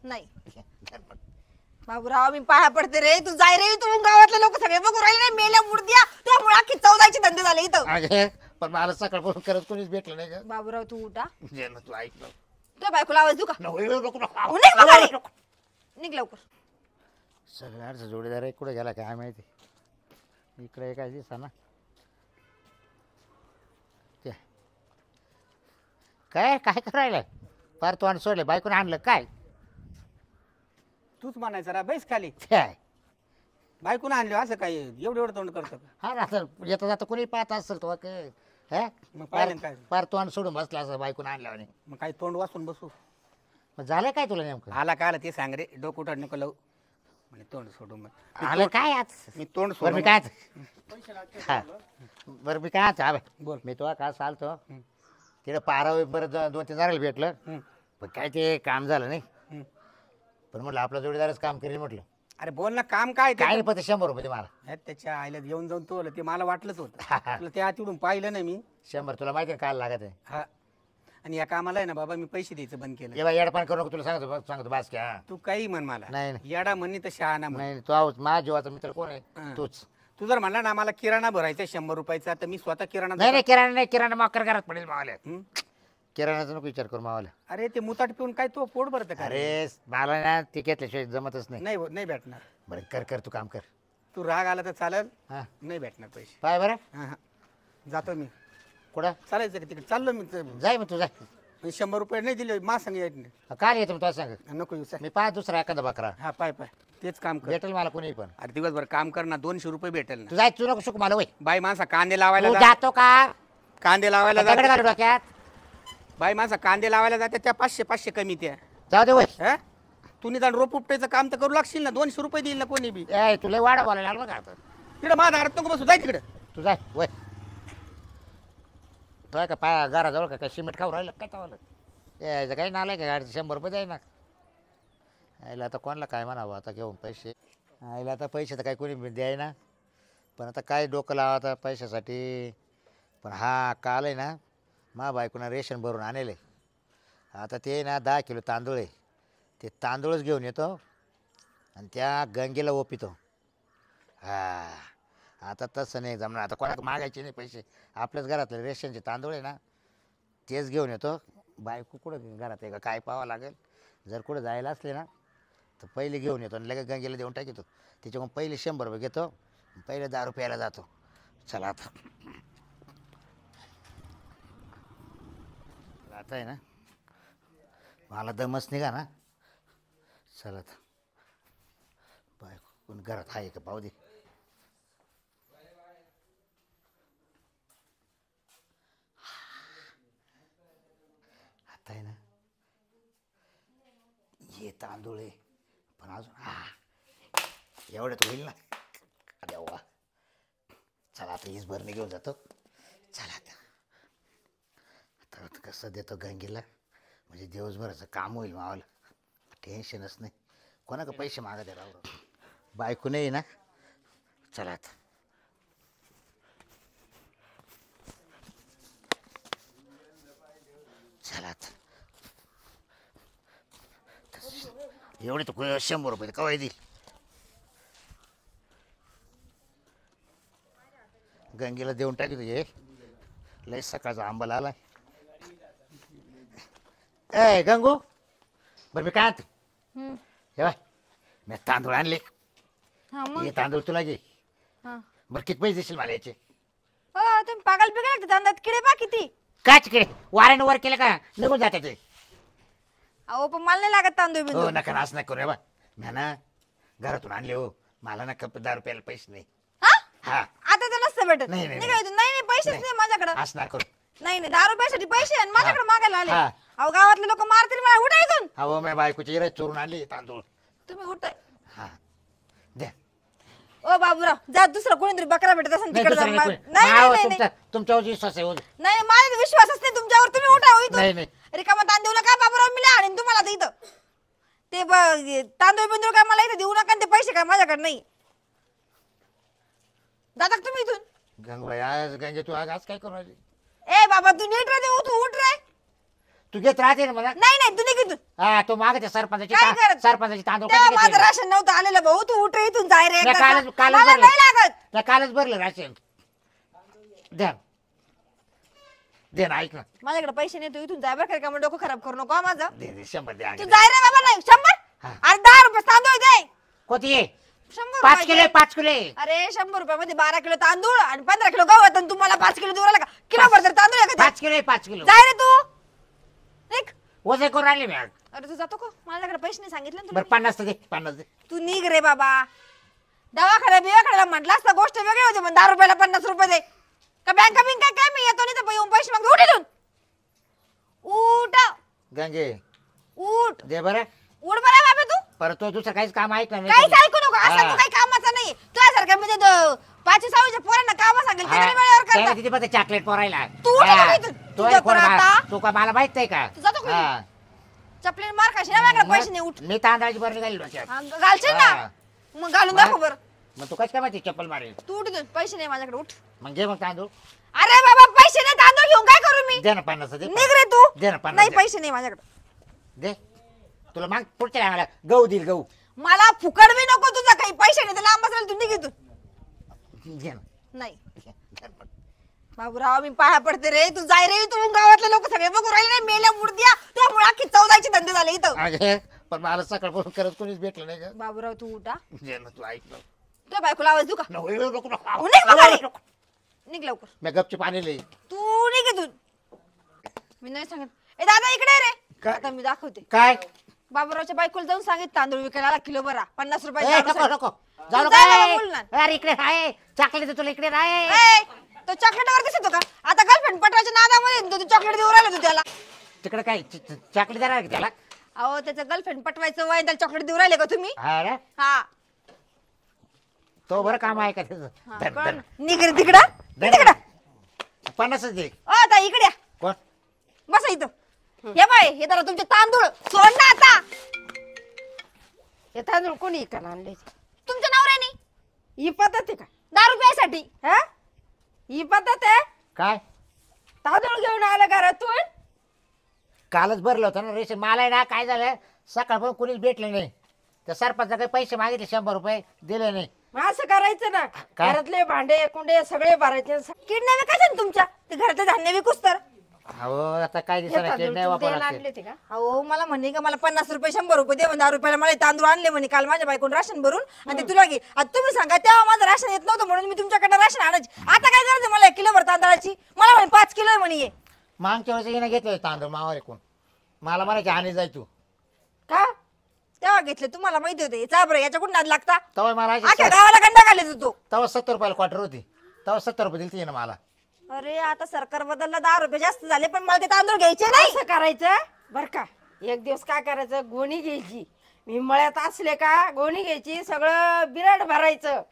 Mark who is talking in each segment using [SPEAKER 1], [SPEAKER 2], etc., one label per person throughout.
[SPEAKER 1] नाही
[SPEAKER 2] धर मग.
[SPEAKER 1] बाबूराव मी पाया पडते रे. तू जाय रे. तू गावातले लोक सगळे बघू राहिले नाही मेल्या मुर्द्या. त्यामुळे अख्खी चौदाचे धंदे झाले इथं.
[SPEAKER 2] अगं, पण मला सकाळपासून करत कोणीच भेटलं नाही ग.
[SPEAKER 1] बाबूराव तू उठा.
[SPEAKER 2] जे ना तू ऐक ना.
[SPEAKER 1] तुझ्या बायकोला आवाज देऊ का?
[SPEAKER 2] नको
[SPEAKER 1] निघ माघारी. निघ लवकर.
[SPEAKER 2] सगळ्याच जोडीदार आहे कुठे गेला काय माहिती. इकडे काय दिसा ना. काय काय करायला फार तोंड सोडले बायकोन आणलं काय.
[SPEAKER 3] तूच म्हणायचं रा बैस खाली.
[SPEAKER 2] काय
[SPEAKER 3] बायकून आणले असं काय एवढं एवढं तोंड करतो का?
[SPEAKER 2] हा ना सर येता जाता कोणी पाहत असेल तो हा
[SPEAKER 3] मग पाहिलं काय
[SPEAKER 2] फार तोंड सोडून बसला असं बायकोन आणल्याने.
[SPEAKER 3] मग काही तोंड वाचून बसू.
[SPEAKER 2] मग झालं काय तुला नेमकं.
[SPEAKER 3] आला काय आला ते सांग रे. डोकं उठाड नको लावू म्हणजे तोंड सोडून मग.
[SPEAKER 2] आलं काय आज
[SPEAKER 3] मी तोंड
[SPEAKER 2] बरं मी
[SPEAKER 3] सोडून
[SPEAKER 2] काय हा बरं मी काय हा
[SPEAKER 3] बोल.
[SPEAKER 2] मी तो का चालतो तिकडे पारावे बरं 2-3 जणांना भेटलं पण काय ते काम झालं नाही. पण म्हटलं आपला जोडीदारच काम करेल म्हटलं.
[SPEAKER 3] अरे बोल ना काम काय
[SPEAKER 2] काय नाही पण 100 रुपये मला.
[SPEAKER 3] त्याच्या आईला येऊन जाऊन तो ते मला वाटलंच होतं. तुला त्या तिकडून पाहिलं नाही मी.
[SPEAKER 2] 100 तुला माहिती आहे काय लागत आहे.
[SPEAKER 3] हा आणि या कामाला आहे ना बाबा मी पैसे द्यायचं बंद केलं.
[SPEAKER 2] ये येडपान करू नको तुला सांगतो बास क्या.
[SPEAKER 3] तू काही म्हण मला.
[SPEAKER 2] नाही
[SPEAKER 3] येडा म्हणणी तर शहाणा म्हण.
[SPEAKER 2] नाही तू आहोत माझ्या जीवाचा मित्र कोण आहे तूच.
[SPEAKER 3] तू जर म्हणला ना मला किराणा भरायचा 100 रुपयाचा तर मी स्वतः किराणा
[SPEAKER 2] नाही नाही किराणा मकर घरात पडेल मावाल्या. किराणाचा नको विचार करू मावाला.
[SPEAKER 3] अरे ते मुताट पिऊन काय तो पोट भरतं का?
[SPEAKER 2] अरे मला ना ते घेतल्याशिवाय जमतच नाही.
[SPEAKER 3] नाही भेटणार.
[SPEAKER 2] बरं कर तू काम कर.
[SPEAKER 3] तू राग आला तर चालेल.
[SPEAKER 2] हा
[SPEAKER 3] नाही भेटणार पैसे.
[SPEAKER 2] पाय बरं
[SPEAKER 3] हा हा जातो मी.
[SPEAKER 2] कुठं
[SPEAKER 3] चालायचं का तिकडे चाललो मी.
[SPEAKER 2] जाय मग तू जाय.
[SPEAKER 3] 100 रुपये नाही दिले मा सांग
[SPEAKER 2] काय येतो तुला सांग
[SPEAKER 3] नको येऊ.
[SPEAKER 2] मी पाय दुसरा एखादा बकरा
[SPEAKER 3] हा पाय तेच काम कर.
[SPEAKER 2] भेटेल मला कोणी पण.
[SPEAKER 3] अरे दिवसभर काम कर ना 200 रुपये भेटेल ना.
[SPEAKER 2] तू जाय तू नको सुक मला वय.
[SPEAKER 3] बाई माणसा कांदे लावायला
[SPEAKER 2] तू जातो का
[SPEAKER 3] कांदे लावायला
[SPEAKER 2] दगड घालू डोक्यात.
[SPEAKER 3] बाई माणसा कांदे लावायला जाते त्या 500 कमी त्या.
[SPEAKER 2] जाऊ दे वय.
[SPEAKER 3] हा तू निदान रोप उपटायचं काम तर करू लागशील ना. 200 रुपये देईल ना कोणी बी.
[SPEAKER 2] ए तुला वाढ बोलायला लागलं का
[SPEAKER 3] तिकडे माझ्या दारात नको बसू. जाय तिकडे.
[SPEAKER 2] तू जाय वय. तो का पाय घराजवळ का सिमेंट खाऊ राहिलं काय चावलं. यायचं काही नालाय का गाडीचं 100 रुपये द्याय ना. आईला आता कोणाला काय म्हणावं आता घेऊन पैसे. आईला आता पैसे तर काही कोणी द्याय ना. पण आता काय डोकं लावा आता पैशासाठी. पण हा काल आहे ना मा बायकोना रेशन भरून आणले. आता ते ना 10 किलो तांदूळ आहे. ते तांदूळच घेऊन येतो आणि त्या गंगेला ओपितो. हा आता तसं नाही जमणार. आता कोणाला मागायचे नाही पैसे. आपल्याच घरातले रेशनचे तांदूळ आहे ना तेच घेऊन येतो. बायको कुठं घरात आहे का काय पाहावं लागेल. जर कुठं जायला असले ना तर पहिले घेऊन येतो आणि लगेच गंगेला देऊन टाकतो. त्याच्याकडून पहिले 100 रुपये घेतो पहिले 10 रुपयाला जातो. चला आता आता आहे ना मला दमच निघा ना. चला आता बायको कोण घरात आहे का पाहू दे. आता आहे ना ये तांदूळ आहे पण अजून एवढ्यात होईल ना. देवा चला आता हीच भरणी घेऊन जातो. चला आता कसं देतो गंगेला म्हणजे दिवसभराचं काम होईल मावाला. टेन्शनच नाही. कोणा का पैसे मागत आहे राव. बायको नाही ना. चला आता चला आता एवढे तर 100 रुपये कवाय देईल. गंगेला देऊन टाकी तुझे लय सकाळचा आंबाला आलाय. ए गंगू बरं मी काय आणतो हे बाय मी तांदूळ आणले. हे तांदूळ तुला घे. बरं किती पैसे देशील मला याचे.
[SPEAKER 1] तुम्ही पागल बिगल तांदळात किडे पा किती.
[SPEAKER 2] काच किडे वाऱ्याने वर केलं का निघून जाते ते.
[SPEAKER 1] अहो पण मला नाही लागत तांदूळ
[SPEAKER 2] हो
[SPEAKER 1] बिंदूळ.
[SPEAKER 2] नका नाच नाही करू रे बा. मी ना घरातून आणले हो. मला ना 10 रुपयाला पैसे नाही. हा
[SPEAKER 1] आता तर नसतं भेटत.
[SPEAKER 2] नाही, नाही,
[SPEAKER 1] नाही नाही पैसेच नाही माझ्याकडे.
[SPEAKER 2] असं नाही करू.
[SPEAKER 1] नाही 10 रुपयासाठी पैसे आणि माझ्याकडे मागायला आले.
[SPEAKER 2] हा.
[SPEAKER 1] अहो गावातले लोक मारतील मला. उठा इथून.
[SPEAKER 2] हो मी बायकोची इराज चोरून आणली तांदूळ.
[SPEAKER 1] तुम्ही उठाय.
[SPEAKER 2] हा द्या.
[SPEAKER 1] ओ बाबूराव जा दुसरं कोणीतरी बकरा भेटत असेल
[SPEAKER 2] नाही
[SPEAKER 1] तिकडे जा.
[SPEAKER 2] दुसरं
[SPEAKER 1] नाही
[SPEAKER 2] नाही
[SPEAKER 1] नाही
[SPEAKER 2] कोणी.
[SPEAKER 1] नाही,
[SPEAKER 2] तुमचा
[SPEAKER 1] नाही
[SPEAKER 2] तुमच्यावर विश्वास आहे.
[SPEAKER 1] नाही माझा विश्वासच नाही तुमच्यावर. तुम्ही उठा हो
[SPEAKER 2] नाही
[SPEAKER 1] इथून.
[SPEAKER 2] नाही
[SPEAKER 1] रिकामा तांदूळ काय बाबूराव मिळा आणि तुम्हाला तर इथं ते तांदूळ बिंदूळ काय मला इथं देऊ नका आणि ते पैसे काय माझ्याकडे नाही. जाता का तुम्ही इथून.
[SPEAKER 2] गंगूबाई आज गंगे तू आज काय करू राहिली.
[SPEAKER 1] ए बाबा तू नीट रे. तू उठ रे.
[SPEAKER 2] तू घेत राहते ना मला.
[SPEAKER 1] नाही नाही, तू निघ इथून.
[SPEAKER 2] हा तू मागते सरपंचाची
[SPEAKER 1] काय करत?
[SPEAKER 2] सरपंचाची तांदूळ
[SPEAKER 1] तेव्हा
[SPEAKER 2] कधी
[SPEAKER 1] माझं
[SPEAKER 2] घेतले?
[SPEAKER 1] राशन नव्हतं आलेलं भाऊ, तू उठ रे इथून, जाय रे
[SPEAKER 2] मी
[SPEAKER 1] एकदा.
[SPEAKER 2] कालच
[SPEAKER 1] मला
[SPEAKER 2] भरले.
[SPEAKER 1] नाही लागत.
[SPEAKER 2] मी कालच भरले राशन. द्या दे ना, ऐक ना.
[SPEAKER 1] माझ्याकडे पैसे नाही, तू इथून जाय बरं का, मग डोकं खराब करू नको हा माझं.
[SPEAKER 2] दे 100 दे
[SPEAKER 1] तू
[SPEAKER 2] आणि
[SPEAKER 1] जाय रे बाबा. नाही 100
[SPEAKER 2] हा.
[SPEAKER 1] अरे 10 रुपये तांदूळ दे.
[SPEAKER 2] कोणती आहे?
[SPEAKER 1] 100
[SPEAKER 2] 5
[SPEAKER 1] रुपये
[SPEAKER 2] किलो
[SPEAKER 1] दे.
[SPEAKER 2] 5 किलो आहे.
[SPEAKER 1] अरे 100 रुपयामध्ये 12 किलो तांदूळ आणि 15 किलो गहू, आणि तुम्हाला 5 किलो दूर आला का? किलो भर तर तांदूळ आहे का ते?
[SPEAKER 2] 5 किलो आहे 5 किलो.
[SPEAKER 1] जाय रे तू. निघ.
[SPEAKER 2] वजन करून राहिले मी आज.
[SPEAKER 1] अरे तू जातो का? माझ्याकडे पैसे नाही सांगितलं ना
[SPEAKER 2] बरं
[SPEAKER 1] तुला.
[SPEAKER 2] 50 दे 50 दे.
[SPEAKER 1] तू निघ रे बाबा. दवाखान्यात बिवाखान्याला म्हटलं असतं गोष्ट वेगळी होती, पण 10 रुपयाला 50 रुपये दे. का बँका बिंका काय, मी येतो नाही तर येऊन पैसे मागतो. उठ इथून. उठ
[SPEAKER 2] गंगे
[SPEAKER 1] उठ
[SPEAKER 2] दे बरं.
[SPEAKER 1] उठ बरं बाबा तू.
[SPEAKER 2] परत तो दुसरं काहीच काम ऐक ना.
[SPEAKER 1] काहीच ऐकू नको, असं तू काही कामाचा नाही. तुझ्यासारख्या म्हणजे 5-6 पोरांना काम सांगेल ते तरी वेळेवर करतात.
[SPEAKER 2] तिथे पण चॉकलेट पोरायला.
[SPEAKER 1] तू उठ नको इथून.
[SPEAKER 2] तो
[SPEAKER 1] तुझं
[SPEAKER 2] कोण
[SPEAKER 1] तर आता.
[SPEAKER 2] तू का मला माहित नाही का?
[SPEAKER 1] तू जातो का
[SPEAKER 2] हा.
[SPEAKER 1] चपलीने मार खाशी ना, माझ्याकडे पैसे नाही. उठ.
[SPEAKER 2] मी तांदळाची बरणी घाली डोक्यात.
[SPEAKER 1] हा, घालशील ना,
[SPEAKER 2] हा.
[SPEAKER 1] मग घालून दाखव बरं.
[SPEAKER 2] मग तू कशी काय माहिती चप्पल मारेल?
[SPEAKER 1] तू उठ इथून. पैसे नाही माझ्याकडे. उठ.
[SPEAKER 2] मग घे मग तांदूळ.
[SPEAKER 1] अरे बाबा पैसे नाही, तांदूळ घेऊन काय करू मी?
[SPEAKER 2] दे ना 50 दे.
[SPEAKER 1] निघ रे तू.
[SPEAKER 2] दे ना 50
[SPEAKER 1] नाही
[SPEAKER 2] दे.
[SPEAKER 1] पैसे नाही माझ्याकडे.
[SPEAKER 2] दे तुला माग पुढच्या टायमाला गहू देईल गहू.
[SPEAKER 1] मला फुकट बी नको तुझा, काही पैसे नाही तर लांब असेल तू निघ इथून.
[SPEAKER 2] घे ना.
[SPEAKER 1] नाही
[SPEAKER 2] घे.
[SPEAKER 1] बाबूराव, मी पाया पडते रे, तू जाय रे इथून. गावातले लोक सगळे बघू राहिले नाही, मेल्या मुर्द्या, त्यामुळे अख्खी चौदायचे धंदे झाले इथं.
[SPEAKER 2] अगे पण मला सकाळपासून करत कोणीच भेटलं नाही का?
[SPEAKER 1] बाबूराव तू उठा.
[SPEAKER 2] घे ना, तू ऐक ना.
[SPEAKER 1] तुझ्या बायकोला आवाज देऊ का?
[SPEAKER 2] नको, नको, नको.
[SPEAKER 1] निघ बघा रे. निघ लवकर.
[SPEAKER 2] मी गपची पाणी लई.
[SPEAKER 1] तू निघ इथून. मी नाही सांगत. ए दादा इकडे ये रे.
[SPEAKER 2] काय?
[SPEAKER 1] आता मी दाखवते.
[SPEAKER 2] काय?
[SPEAKER 1] बाबूरावच्या बायकोला जाऊन सांगित तांदूळ विकायला आला किलो बरा 50 रुपये.
[SPEAKER 2] ए, नको नको जाऊ
[SPEAKER 1] तू जा बाबा,
[SPEAKER 2] नको.
[SPEAKER 1] बोल ना.
[SPEAKER 2] अरे इकडे आहे चॉकलेट तुला इकडे आहे.
[SPEAKER 1] ए, तो चॉकलेटवर दिसतो का? आता गर्लफ्रेंड पटवायच्या नादामध्ये तू चॉकलेट देऊ राहिला तू त्याला.
[SPEAKER 2] तिकडे काय चॉकलेट देणार का त्याला?
[SPEAKER 1] अहो त्याचं गर्लफ्रेंड पटवायचं वय, त्याला चॉकलेट देऊ राहिले का तुम्ही?
[SPEAKER 2] हा रे
[SPEAKER 1] हा.
[SPEAKER 2] तो बरं काम आहे का त्याचं?
[SPEAKER 1] हा,
[SPEAKER 2] धर,
[SPEAKER 1] कळलं.
[SPEAKER 2] धर.
[SPEAKER 1] निघ रे तिकडं.
[SPEAKER 2] धर.
[SPEAKER 1] तिकडं.
[SPEAKER 2] 50 दे.
[SPEAKER 1] ओ आता इकडे या.
[SPEAKER 2] कोण?
[SPEAKER 1] बसा इथं. हे बाय, हे जरा तुमचे तांदूळ सोड ना आता.
[SPEAKER 4] हे तांदूळ कोणी इकायला आणले?
[SPEAKER 1] तुमच्या नवऱ्याने
[SPEAKER 4] ही पद्धत आहे का?
[SPEAKER 1] 10 रुपयासाठी.
[SPEAKER 4] हा? ही पद्धत आहे?
[SPEAKER 2] काय?
[SPEAKER 4] तांदूळ घेऊन आलं घरातून?
[SPEAKER 2] कालच भरलं होतं ना रेशन. मला आहे ना काय झालं सकाळपासून कोणीच भेटले नाही. त्या सरपंचा काही पैसे मागितले 100 रुपये दिले नाही.
[SPEAKER 4] मग असं करायचं ना,
[SPEAKER 2] काय?
[SPEAKER 4] घरातले भांडे कुंडे सगळे भरायचे.
[SPEAKER 1] किडनॅप विकायचं ना तुमच्या, ते घरातलं धान्य विकूस तर.
[SPEAKER 2] हो आता काय
[SPEAKER 4] हे
[SPEAKER 2] दिसत
[SPEAKER 4] तांदूळ
[SPEAKER 2] नाही
[SPEAKER 4] तुम्ही
[SPEAKER 2] वापरावं
[SPEAKER 4] द्यायला
[SPEAKER 2] लागते.
[SPEAKER 4] आणले होते का?
[SPEAKER 1] अहो मला म्हणे का मला 50 रुपये 100 रुपये दे, 10 रुपयाला मला हे तांदूळ आणले म्हणे काल माझ्या बायकोन राशन भरून, आणि ते तुला घे. आता तुम्ही सांगा, तेव्हा माझं राशन येत नव्हतं म्हणून मी तुमच्याकडे राशन आणायची. आता काय करायचं मला 1 किलो भर तांदळाची? मला म्हणे 5 किलो आहे म्हणे ये.
[SPEAKER 2] मागच्या वेळेस हिने घेतले तांदूळ मावार ऐकून. मला म्हणायचे आणि जाय तू.
[SPEAKER 1] का तेव्हा घेतले? तुम्हाला माहिती होते चाबर याच्याकडून नाद लागता.
[SPEAKER 2] तेव्हा मला
[SPEAKER 1] आख्या गावाला गंडा घालायचा तो.
[SPEAKER 2] तेव्हा 70 रुपयाला क्वार्टर होती. तेव्हा 70 रुपये दिली ना मला.
[SPEAKER 1] अरे आता सरकार बदलला, 10 रुपये जास्त झाले, पण मला ते तांदूळ घ्यायचे नाही.
[SPEAKER 4] असं करायचं बर का? एक दिवस काय करायचं, गोणी घ्यायची. मी मळ्यात असले का गोणी घ्यायची, सगळं बिराड भरायचं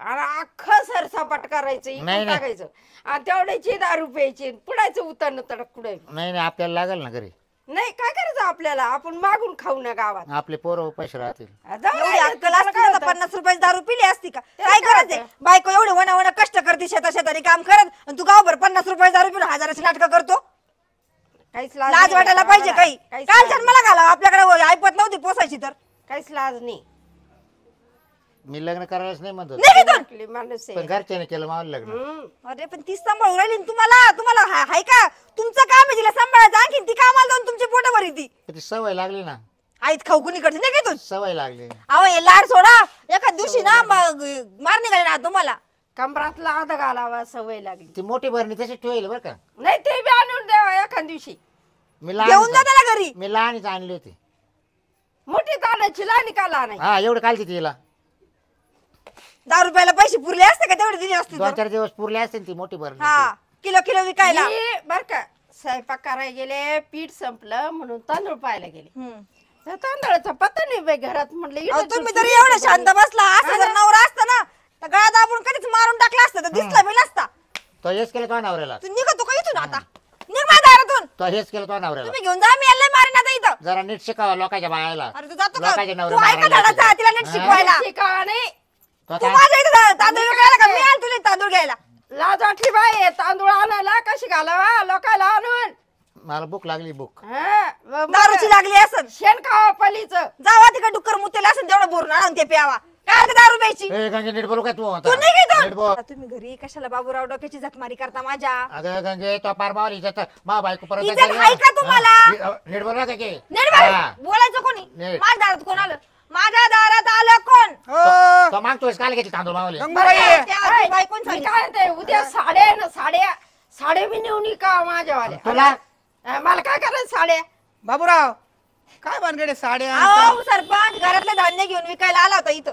[SPEAKER 4] आणि अख्खं सरसपाट करायचं, इकडून
[SPEAKER 2] नाही, नाही.
[SPEAKER 4] टाकायचं आणि तेवढ्याची 10 रुपयाची पुढायचं उतरणं तडक पुढे.
[SPEAKER 2] नाही नाही आपल्याला लागेल ना घरी.
[SPEAKER 4] नाही काय करायचं आपल्याला, आपण मागून खाऊ ना गावात.
[SPEAKER 2] आपले पोरं पैसे राहतील.
[SPEAKER 4] जाऊ
[SPEAKER 1] एवढी
[SPEAKER 4] द्या,
[SPEAKER 1] अक्कल
[SPEAKER 4] तुम्हाला
[SPEAKER 1] असती
[SPEAKER 4] काय
[SPEAKER 1] ना तर
[SPEAKER 4] होतं?
[SPEAKER 1] 50 रुपयाची दारू पिली असती का?
[SPEAKER 4] त्याला
[SPEAKER 1] काय
[SPEAKER 4] काय
[SPEAKER 1] करायचंय?
[SPEAKER 4] होतं?
[SPEAKER 1] बायको एवढी वना कष्ट करते, शेताने काम करत, आणि तू गावभर 50 रुपयाची दारू पिऊन हजाराची नाटकं करतो.
[SPEAKER 4] काहीच
[SPEAKER 1] लाज
[SPEAKER 4] नाही
[SPEAKER 1] वाटायला
[SPEAKER 4] का
[SPEAKER 1] पाहिजे
[SPEAKER 4] आम्हाला?
[SPEAKER 1] काही.
[SPEAKER 4] काहीच
[SPEAKER 1] काल
[SPEAKER 4] लाज
[SPEAKER 1] जन्माला घालावं, आपल्याकडे ऐपत नव्हती पोसायची तर.
[SPEAKER 4] काहीच लाज नाही.
[SPEAKER 2] मी लग्न करायलाच नाही म्हणतो.
[SPEAKER 1] नाही घेतो.
[SPEAKER 4] आपली माणूस आहे.
[SPEAKER 2] पण घरच्याने केलं मला लग्न.
[SPEAKER 4] हम्म.
[SPEAKER 1] अरे पण तीच सांभाळून राहिली ना तुम्हाला हाय का? तुमचं काम आहे तिला सांभाळायचं, आणखी ती कामाला जाऊन तुमची पोटं भरी ती.
[SPEAKER 2] पण ती सवय लागली ना.
[SPEAKER 1] आईत खाऊ कुणी करते नाही घेतो.
[SPEAKER 2] सवय लागली.
[SPEAKER 1] अहो हे लाड सोडा, एका दिवशी ना मार निघाले ना तुम्हाला.
[SPEAKER 4] कमरातला आधा घालावा सवय लागली.
[SPEAKER 2] ती मोठी भरणी तशी ठेवली बरं का.
[SPEAKER 4] नाही ते बी आणून द्यावा एखाद दिवशी.
[SPEAKER 2] मी
[SPEAKER 1] घेऊन
[SPEAKER 2] लहान
[SPEAKER 1] जा त्याला घरी.
[SPEAKER 2] मी लहानच आणली होती.
[SPEAKER 4] मोठी तानाची लहानी का लहान आहे?
[SPEAKER 2] हा एवढं कालती तिला.
[SPEAKER 1] 10 रुपयाला पैसे पुरले असते का तेवढे दिले असते तर?
[SPEAKER 2] 2-4 दिवस पुरले असते ती मोठी भरणी.
[SPEAKER 1] हा किलो विकायला.
[SPEAKER 4] बर का स्वयंपाक करायला गेले, पीठ संपलं म्हणून तांदूळ पाहायला गेले.
[SPEAKER 1] हम्म.
[SPEAKER 4] त्या तांदळाचा पत्ता नाही बाई घरात. म्हटलं
[SPEAKER 1] अहो,
[SPEAKER 4] इथं
[SPEAKER 1] तुम्ही
[SPEAKER 4] चुरचुरी
[SPEAKER 1] तरी एवढं शांत
[SPEAKER 4] होती.
[SPEAKER 1] बसला, असं जर नवरा असता ना तर गळा दाबून कधीच मारून टाकला असता, तर दिसला बी नसता.
[SPEAKER 2] तो हेच केलं तो नवऱ्याला.
[SPEAKER 1] तू निघतो का इथून आता? निघ माझ्या दारातून.
[SPEAKER 2] तो हेच केलं तो नवऱ्याला.
[SPEAKER 1] तुम्ही घेऊन जा, मी याला मारीन आता इथं.
[SPEAKER 2] जरा नीट शिकावा लोकांच्या बायाला.
[SPEAKER 1] अरे तू जातो का?
[SPEAKER 2] लोकांच्या
[SPEAKER 1] तू
[SPEAKER 2] नवऱ्याला
[SPEAKER 1] ऐका
[SPEAKER 2] मारायला
[SPEAKER 1] धडाचा, तिला नीट
[SPEAKER 2] हा?
[SPEAKER 1] शिकवायला.
[SPEAKER 4] शिकावा नाही.
[SPEAKER 2] तो
[SPEAKER 1] तू
[SPEAKER 2] आता-
[SPEAKER 1] माझ्या इथं तांदूळ विकायला का? मी आल तुला तांदूळ घ्यायला.
[SPEAKER 4] लाज वाटली बाई तांदूळ आणायला. कशी घालावा लोकायला आणून?
[SPEAKER 2] मला भूक लागली भूक.
[SPEAKER 4] हा, मग
[SPEAKER 1] दारूची लागली असं
[SPEAKER 4] शेण खावा पलीचं.
[SPEAKER 1] जावा तिकडे डुक्कर मुतेला असं तेवढं बोरून आणून ते प्यावा. काय आता दारू प्यायची
[SPEAKER 2] ए गंगे नीट बोलू काय तू आता?
[SPEAKER 1] तू नाही घेतो
[SPEAKER 2] नीट बोल.
[SPEAKER 1] आता तुम्ही घरी कशाला बाबूराव डोक्याची झकमारी करता माझ्या
[SPEAKER 2] अगं गंगे तो पार मावली इज्जत मा बायको परत
[SPEAKER 1] इज्जत
[SPEAKER 2] जायला.
[SPEAKER 1] आहे का तुम्हाला?
[SPEAKER 2] नीट बोल ना गंगे.
[SPEAKER 1] नीट
[SPEAKER 2] हा.
[SPEAKER 1] बोलायचं कोणी
[SPEAKER 2] नीट.
[SPEAKER 1] माझ्या दारात कोण आलं? माझ्या दारात आलं कोण?
[SPEAKER 3] हो
[SPEAKER 2] तो मागतोयस काल घेतली तांदूळ मावले.
[SPEAKER 3] गंगूबाई
[SPEAKER 1] त्या बायकोन
[SPEAKER 4] मी
[SPEAKER 1] सांगितलं.
[SPEAKER 4] काय म्हणते, उद्या साड्या आहे ना, साड्या बी नेऊन का माझ्यावाल्या?
[SPEAKER 2] तुला
[SPEAKER 4] मला काय करायचं साड्या?
[SPEAKER 3] बाबूराव काय भानगडे साड्या
[SPEAKER 1] अहो सरपंच घरातले धान्य घेऊन विकायला आला होता इथं.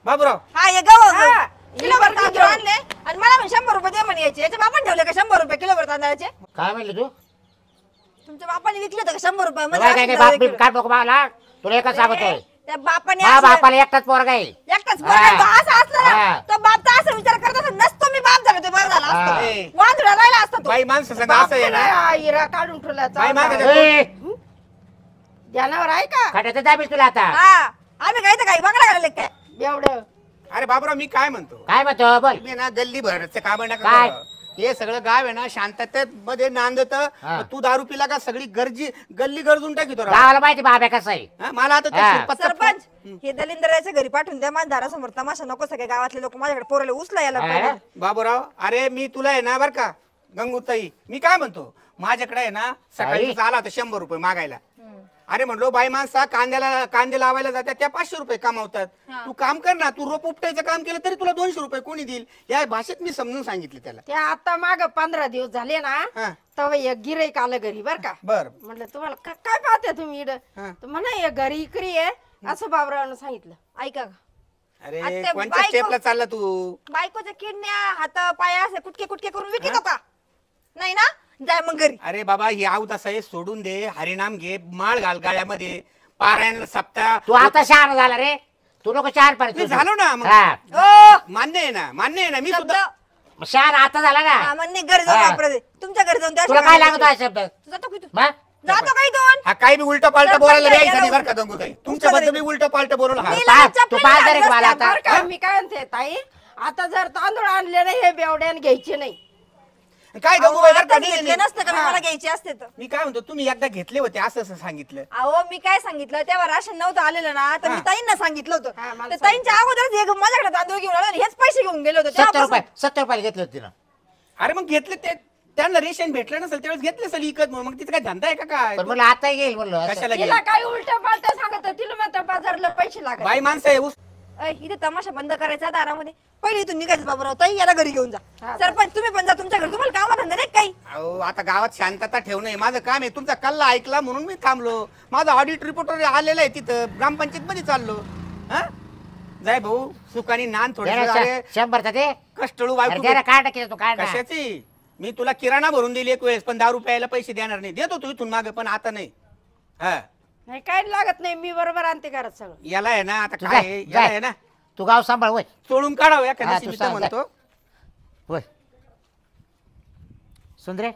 [SPEAKER 3] बाबूराव
[SPEAKER 1] हा हे गहू
[SPEAKER 4] हा,
[SPEAKER 1] किलोभर तांदूळ आणले आणि मला म्हणे 100 रुपये दे म्हणे याचे. याच्या बापाने ठेवले का 100 रुपये किलोभर तांदळाचे?
[SPEAKER 2] काय म्हणली तू?
[SPEAKER 1] तुमच्या बापाने विकले होते का 100 रुपये
[SPEAKER 2] काय
[SPEAKER 1] मध्ये?
[SPEAKER 2] काय
[SPEAKER 1] असं
[SPEAKER 2] बाप
[SPEAKER 1] दारू
[SPEAKER 2] बीप
[SPEAKER 1] विकलं.
[SPEAKER 2] काय नको मला. तुला एकच सांगतोय.
[SPEAKER 1] त्या बापाने
[SPEAKER 2] मा
[SPEAKER 1] असं-
[SPEAKER 2] बापाला एकटाच पोरगा आहे.
[SPEAKER 1] एकटाच बोलला, तो असं असला ना,
[SPEAKER 2] हा.
[SPEAKER 1] तो बाप तर असं विचार करत असत, नसतो मी बाप झाला, तो बाप झाला
[SPEAKER 2] हा.
[SPEAKER 1] असतो. वांजुळा राहिला असता तो.
[SPEAKER 3] बाई माणसं सांगा असं आहे ना
[SPEAKER 4] बापरे, हिरा काढून ठेवला.
[SPEAKER 3] बाई मागे
[SPEAKER 4] चालता.
[SPEAKER 2] ए,
[SPEAKER 4] ध्यानावर आहे का
[SPEAKER 2] खाट्याचं दाबील तुला आता.
[SPEAKER 1] हा आम्ही काय तर काही बघायला लागले काय?
[SPEAKER 4] एवढं?
[SPEAKER 3] अरे बाबूराव मी काय म्हणतो
[SPEAKER 2] काय म्हणतो बोल.
[SPEAKER 3] तुम्ही ना गल्ली भरचं काम नका
[SPEAKER 2] काय?
[SPEAKER 3] करू. हे सगळं गाव आहे ना शांततेत मध्ये नांदत.
[SPEAKER 2] हा.
[SPEAKER 3] तू दारू पिला का सगळी गल्ली गरजून टाकी तो
[SPEAKER 2] गावाला माहिती बाब्या कसं आहे.
[SPEAKER 3] मला आता त्या
[SPEAKER 2] हा.
[SPEAKER 3] शिरपतचा
[SPEAKER 1] सरपंच
[SPEAKER 3] फोन-
[SPEAKER 1] हे दलिंदराच्या घरी पाठवून द्या. माझ्या दारासमोर तमाशा नको. सगळे गावातले लोक माझ्याकडे पोराला उचला यायला
[SPEAKER 2] हा.
[SPEAKER 1] पाहिजे.
[SPEAKER 3] बाबूराव अरे मी तुला आहे ना बर का गंगूताई मी काय म्हणतो माझ्याकडे आहे ना सकाळी
[SPEAKER 2] आई.
[SPEAKER 3] आला होता 100 रुपये मागायला. अरे म्हणलो बाई माणसा कांदे लावायला जातात त्या 500 रुपये कमावतात. तू काम कर ना तू रोप उपटायचं काम केलं तरी तुला 200 रुपये कोणी देईल या भाषेत मी समजून सांगितलं त्याला.
[SPEAKER 4] ते आता माग 15 दिवस झाले ना,
[SPEAKER 3] हा.
[SPEAKER 4] तेव्हा एक गिराईक आलं घरी बर का.
[SPEAKER 3] बर
[SPEAKER 4] म्हटलं तुम्हाला काय पाहते तुम्ही इकडं?
[SPEAKER 3] हा.
[SPEAKER 4] तर म्हणा हे घरी इकरी आहे असं बाबरावनं सांगितलं.
[SPEAKER 1] ऐका
[SPEAKER 3] अरे
[SPEAKER 1] आता
[SPEAKER 3] कोणत्या
[SPEAKER 1] बायको-
[SPEAKER 3] स्टेपला चालला तू?
[SPEAKER 1] बायकोच्या किडण्या हात पाय असे कुटके कुटके करून विकतो का? नाही ना? जाय मग घरी.
[SPEAKER 3] अरे बाबा ही आऊत असं आहे सोडून दे हरिनाम घे माळ घाल गाळ्यामध्ये पारायण सप्ताह.
[SPEAKER 2] तू आता शहाणा झाला रे. तू नको शहाण
[SPEAKER 3] मी
[SPEAKER 2] पाहिजे.
[SPEAKER 3] झालो ना मग.
[SPEAKER 1] ओ
[SPEAKER 3] मान्य आहे ना मी
[SPEAKER 1] शब्द
[SPEAKER 3] सुद्धा
[SPEAKER 2] शहाणा आता झाला ना.
[SPEAKER 1] सामान्य घरी जाऊन
[SPEAKER 2] हा.
[SPEAKER 1] वापरते. तुमच्या घरी जाऊन त्या
[SPEAKER 2] तुला काय
[SPEAKER 1] शब्दाला
[SPEAKER 2] लागतो हा शब्द?
[SPEAKER 1] तू जातो की तू?
[SPEAKER 2] मग?
[SPEAKER 1] जातो काही दोन?
[SPEAKER 3] हा काही बी उलट पालट
[SPEAKER 1] सरपंच
[SPEAKER 3] बोलायला
[SPEAKER 1] आहे,
[SPEAKER 3] द्यायचं नाही
[SPEAKER 1] याला
[SPEAKER 3] बरं का गंगूताई तुमच्याबद्दल मी उलट पालट बोलवलं हा.
[SPEAKER 1] मी
[SPEAKER 2] पा-
[SPEAKER 1] लगेच
[SPEAKER 2] तू
[SPEAKER 1] चपलीने
[SPEAKER 2] पाच जरी
[SPEAKER 1] घालत
[SPEAKER 2] मला
[SPEAKER 1] असते.
[SPEAKER 2] आता.
[SPEAKER 4] बरं का, मी काय म्हणते ताई, आता जर तांदूळ आणले नाही हे बेवड्यान घ्यायचे नाही.
[SPEAKER 3] काय
[SPEAKER 1] अहो,
[SPEAKER 3] गंगूबाई बरं का,
[SPEAKER 1] आताच
[SPEAKER 3] नाही,
[SPEAKER 1] घेतले
[SPEAKER 3] नाही.
[SPEAKER 1] नसतं का मी मला घ्यायचे असते तर.
[SPEAKER 3] मी काय म्हणतो तुम्ही एकदा घेतले होते असं असं सांगितलं.
[SPEAKER 1] अहो मी काय सांगितलं तेव्हा राशन नव्हतं आलेलं ना तर मी
[SPEAKER 3] हा.
[SPEAKER 1] ताईंना सांगितलं
[SPEAKER 4] हा,
[SPEAKER 1] होतं.
[SPEAKER 4] मला
[SPEAKER 1] तर ताईंच्या अगोदरच हे माझ्याकडे तांदूळ घेऊन आलो आणि हेच पैसे घेऊन गेले होते
[SPEAKER 2] 70
[SPEAKER 1] तेव्हापासून.
[SPEAKER 2] रुपये 70 रुपयाला घेतले होते तिनं.
[SPEAKER 3] अरे मग घेतले ते त्यांना रेशन भेटलं नसेल त्यावेळेस घेतले असेल इकत मग तिचा काय धंदा आहे का काय
[SPEAKER 2] पण म्हणलं आता येईल म्हणलं असं.
[SPEAKER 3] कशाला
[SPEAKER 4] तिला
[SPEAKER 3] गेली?
[SPEAKER 4] काय उलट पालट सांगत तिला म्हणता बाजारला पैसे लागत.
[SPEAKER 3] बाई माणसं आहे
[SPEAKER 1] इथे तमाशा बंद करायचा दारामध्ये. पहिले इथून निघायचं बाबूराव. ताई याला घरी घेऊन जा.
[SPEAKER 4] हा,
[SPEAKER 1] सरपंच तुम्ही पण जा तुमच्या घरी. तुम्हाला कामात धंदा नाही काही?
[SPEAKER 3] अहो आता गावात शांतता ठेवणं आहे माझं काम आहे. तुमचा कल्ला ऐकला म्हणून मी थांबलो. माझा ऑडिट रिपोर्टर आलेला आहे तिथं ग्रामपंचायत मध्ये चाललो. हा जाय भाऊ सुखानी नान
[SPEAKER 2] दे ना
[SPEAKER 3] थोडे
[SPEAKER 2] 100 ते.
[SPEAKER 3] कष्टळू
[SPEAKER 2] अरे
[SPEAKER 3] बायको
[SPEAKER 2] दे ना, काढ टाकी तू काढ ना.
[SPEAKER 3] कशाची मी तुला किराणा भरून दिली एक वेळेस पण 10 रुपयाला पैसे देणार नाही. देतो तू इथून मागे पण आता नाही. हा
[SPEAKER 4] नाही काय लागत नाही, मी बरोबर आणते घरात सगळं.
[SPEAKER 3] याला आहे ना आता
[SPEAKER 2] तू
[SPEAKER 3] काय
[SPEAKER 2] जाय,
[SPEAKER 3] आहे, याला
[SPEAKER 2] जाय.
[SPEAKER 3] आहे ना
[SPEAKER 2] तू गाव सांभाळ वय
[SPEAKER 3] चोळून काढावं
[SPEAKER 2] हा,
[SPEAKER 3] एखाद्या
[SPEAKER 2] तू
[SPEAKER 3] मी तर
[SPEAKER 2] सांग,
[SPEAKER 3] म्हणतो.
[SPEAKER 2] वय सुंदरे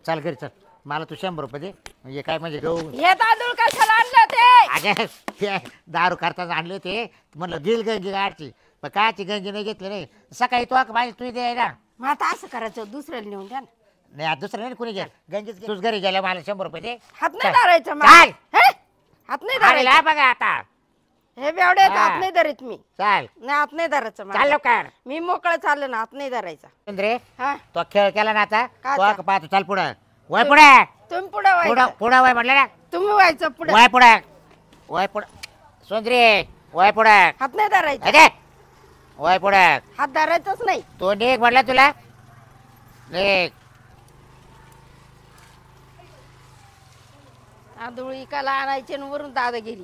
[SPEAKER 2] चाल घरी चल. मला तू 100 रुपये दे. म्हणजे काय म्हणजे गहू
[SPEAKER 4] हे तांदूळ कशाला आणलं ते?
[SPEAKER 2] अगे ते दारू करताना आणले ते. म्हणलं दिल गंगी गाडची पण कायची गंगी नाही घेतली नाही. सकाळी तो माझी तू दे ना.
[SPEAKER 4] मग आता असं करायचं दुसऱ्याला नेऊन द्या ना.
[SPEAKER 2] नाही आता दुसरं नाही कुणी घ्या गंगीच तूच घरी गेल्या मला 100 रुपये दे.
[SPEAKER 4] हात नाही
[SPEAKER 2] चल.
[SPEAKER 4] धरायचं मला.
[SPEAKER 2] चाल.
[SPEAKER 4] हे? हात नाही
[SPEAKER 2] अरे ला
[SPEAKER 4] धरायचं.
[SPEAKER 2] बघा आता
[SPEAKER 4] हे बेवडे
[SPEAKER 2] हा.
[SPEAKER 4] हात नाही धरीत मी.
[SPEAKER 2] चाल
[SPEAKER 4] नाही हात नाही धरायचं मला.
[SPEAKER 2] चाल लवकर.
[SPEAKER 4] मी मोकळं चाललं ना, हात नाही धरायचा.
[SPEAKER 2] सुंदरे
[SPEAKER 4] हा
[SPEAKER 2] तो खेळ केला ना आता
[SPEAKER 4] काय
[SPEAKER 2] तो
[SPEAKER 4] आता?
[SPEAKER 2] आता पाहतो चाल पुढं वय पुढे
[SPEAKER 4] तुम्ही पुढे
[SPEAKER 2] पुढं
[SPEAKER 4] व्हायचं,
[SPEAKER 2] पुढं वय म्हटलं ना.
[SPEAKER 4] तुम्ही व्हायचं पुढे.
[SPEAKER 2] वय पुढं वय पुढं सुंदरे वय पुढं
[SPEAKER 4] हात नाही धरायचा,
[SPEAKER 2] अरे वय पुढं
[SPEAKER 4] हात धरायचंच नाही.
[SPEAKER 2] तो निघ म्हटलं तुला निघ.
[SPEAKER 4] तांदूळ इकायला आणायचे आणि वरून दादागिरी.